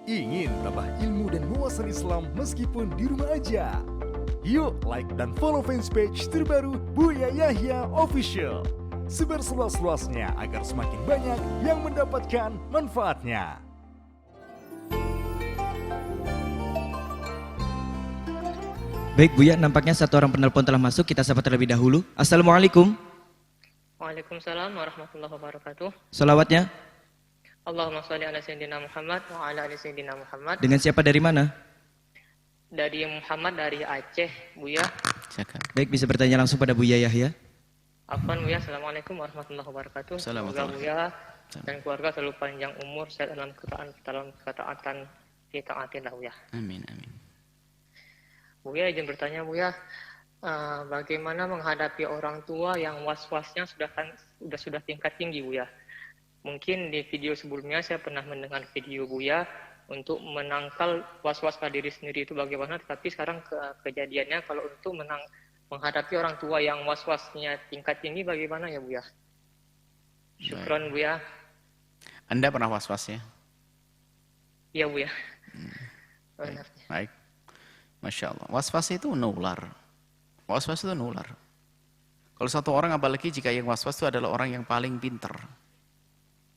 Ingin tambah ilmu dan wawasan Islam meskipun di rumah aja? Yuk like dan follow fanpage terbaru Buya Yahya Official. Sebar seluas-luasnya agar semakin banyak yang mendapatkan manfaatnya. Baik Buya, nampaknya satu orang penelpon telah masuk. Kita sapa terlebih dahulu. Assalamualaikum. Waalaikumsalam warahmatullahi wabarakatuh. Salawatnya Allahumma sholli ala sayyidina Muhammad wa ala ali sayyidina Muhammad. dengan siapa, dari mana? Dari Muhammad dari Aceh, Buya. Baik, bisa bertanya langsung pada Buya Yahya. Afwan Buya, assalamualaikum warahmatullahi wabarakatuh. Semoga Buya dan keluarga selalu panjang umur, sehat dalam ketaatan ditaatin lah Buya. Amin, amin. Buya izin bertanya Buya, bagaimana menghadapi orang tua yang was-wasnya sudah tingkat tinggi Buya? Mungkin di video sebelumnya saya pernah mendengar video Buya untuk menangkal was-was pada diri sendiri itu bagaimana, tapi sekarang kejadiannya kalau untuk menghadapi orang tua yang was-wasnya tingkat tinggi bagaimana ya Buya? Syukron Buya. Anda pernah was-was ya? Iya Buya. Baik. Masya Allah. Was-was itu nular. Was-was itu nular. Kalau satu orang, apalagi jika yang was-was itu adalah orang yang paling pinter,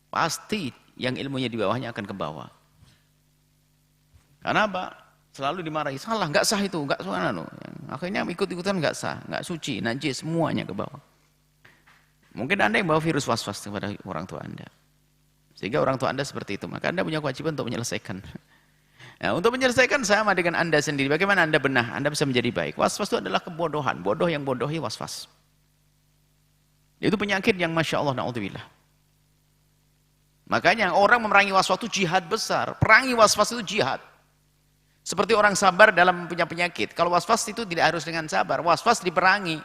pasti yang ilmunya di bawahnya akan ke bawah. Karena apa? Selalu dimarahi, salah, nggak sah itu, nggak suara no. Akhirnya ikut-ikutan nggak sah, nggak suci, najis, semuanya ke bawah. Mungkin Anda yang bawa virus was-was kepada orang tua Anda. Sehingga orang tua Anda seperti itu, maka Anda punya kewajiban untuk menyelesaikan. Nah, untuk menyelesaikan sama dengan Anda sendiri, bagaimana Anda benah, Anda bisa menjadi baik. Was-was itu adalah kebodohan, bodoh yang bodohi was-was. Itu penyakit yang Masya Allah, na'udzubillah. Makanya orang memerangi was-was itu jihad besar. Perangi was-was itu jihad. Seperti orang sabar dalam punya penyakit. Kalau was-was itu tidak harus dengan sabar. Was-was diperangi.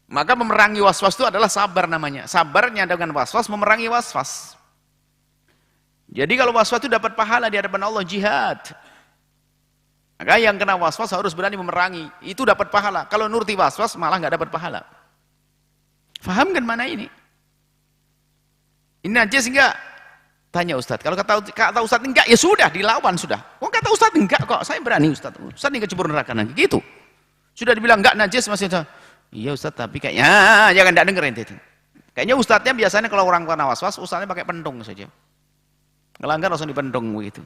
Maka memerangi was-was itu adalah sabar namanya. Sabarnya dengan was-was, memerangi was-was. Jadi kalau was-was itu dapat pahala di hadapan Allah, jihad. Maka yang kena was-was harus berani memerangi. Itu dapat pahala. Kalau nuruti was-was malah nggak dapat pahala. Faham kan mana ini? Ini najis enggak? Tanya Ustadz. Kalau kata Ustadz enggak, ya sudah, dilawan sudah. Oh, kata Ustadz enggak kok, saya berani Ustadz. Ustadz ini kecebur neraka nanti, gitu. Sudah dibilang enggak najis, masih iya Ustadz, tapi kayaknya, jangan enggak dengerin itu. Kayaknya Ustadznya biasanya kalau orang kena was-was, Ustadznya pakai pentung saja. Ngelanggar langsung dipentung begitu.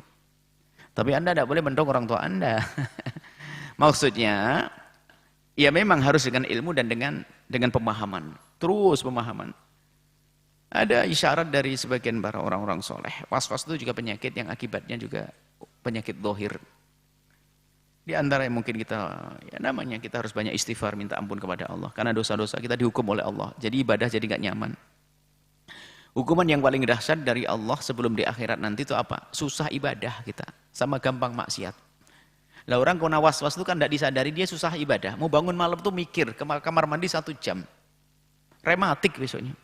Tapi Anda enggak boleh pentung orang tua Anda. Maksudnya, ya memang harus dengan ilmu dan dengan pemahaman. Terus pemahaman. Ada isyarat dari sebagian para orang-orang soleh. Was-was itu juga penyakit yang akibatnya juga penyakit dohir. Di antara yang mungkin kita, ya namanya kita harus banyak istighfar, minta ampun kepada Allah. Karena dosa-dosa kita dihukum oleh Allah. Jadi ibadah jadi nggak nyaman. Hukuman yang paling dahsyat dari Allah sebelum di akhirat nanti itu apa? Susah ibadah kita. Sama gampang maksiat. Lah orang kena was-was itu kan tidak disadari dia susah ibadah. Mau bangun malam tuh mikir, ke kamar mandi 1 jam. Rematik besoknya.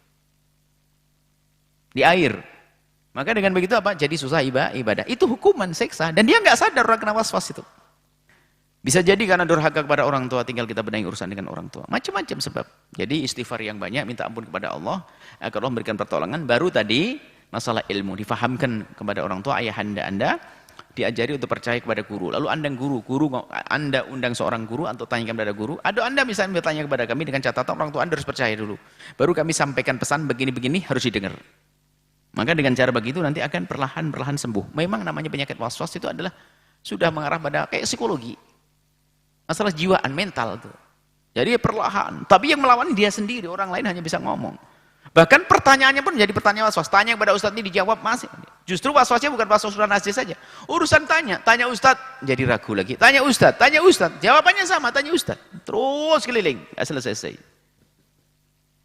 Di air. Maka dengan begitu apa? Jadi susah ibadah. Itu hukuman seksa. Dan dia nggak sadar orang kena was-was itu. Bisa jadi karena durhaka kepada orang tua, tinggal kita benahi urusan dengan orang tua. Macam-macam sebab. Jadi istighfar yang banyak, minta ampun kepada Allah, agar Allah memberikan pertolongan. Baru tadi masalah ilmu, difahamkan kepada orang tua, ayahanda Anda, diajari untuk percaya kepada guru. Lalu Anda Anda undang seorang guru atau tanyakan kepada guru. Atau Anda misalnya bertanya kepada kami dengan catatan orang tua Anda harus percaya dulu. Baru kami sampaikan pesan begini-begini harus didengar. Maka dengan cara begitu nanti akan perlahan-perlahan sembuh. Memang namanya penyakit was-was itu adalah sudah mengarah pada kayak psikologi. Masalah jiwaan, mental itu. Jadi perlahan. Tapi yang melawan dia sendiri, orang lain hanya bisa ngomong. Bahkan pertanyaannya pun menjadi pertanyaan was-was. Tanya kepada Ustadz ini dijawab masih. Justru was-wasnya bukan was-was sudah najis saja. Urusan tanya Ustadz, jadi ragu lagi. Tanya Ustadz. Jawabannya sama, tanya Ustadz. Terus keliling, nggak selesai.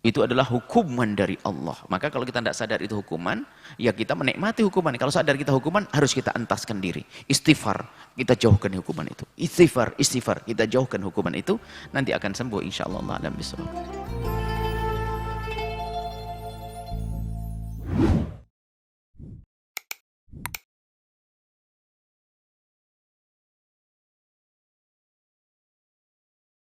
Itu adalah hukuman dari Allah. Maka kalau kita tidak sadar itu hukuman, ya kita menikmati hukuman. Kalau sadar kita hukuman, harus kita entaskan diri. Istighfar, kita jauhkan hukuman itu. Istighfar, kita jauhkan hukuman itu. Nanti akan sembuh insya Allah. Alam bisawab.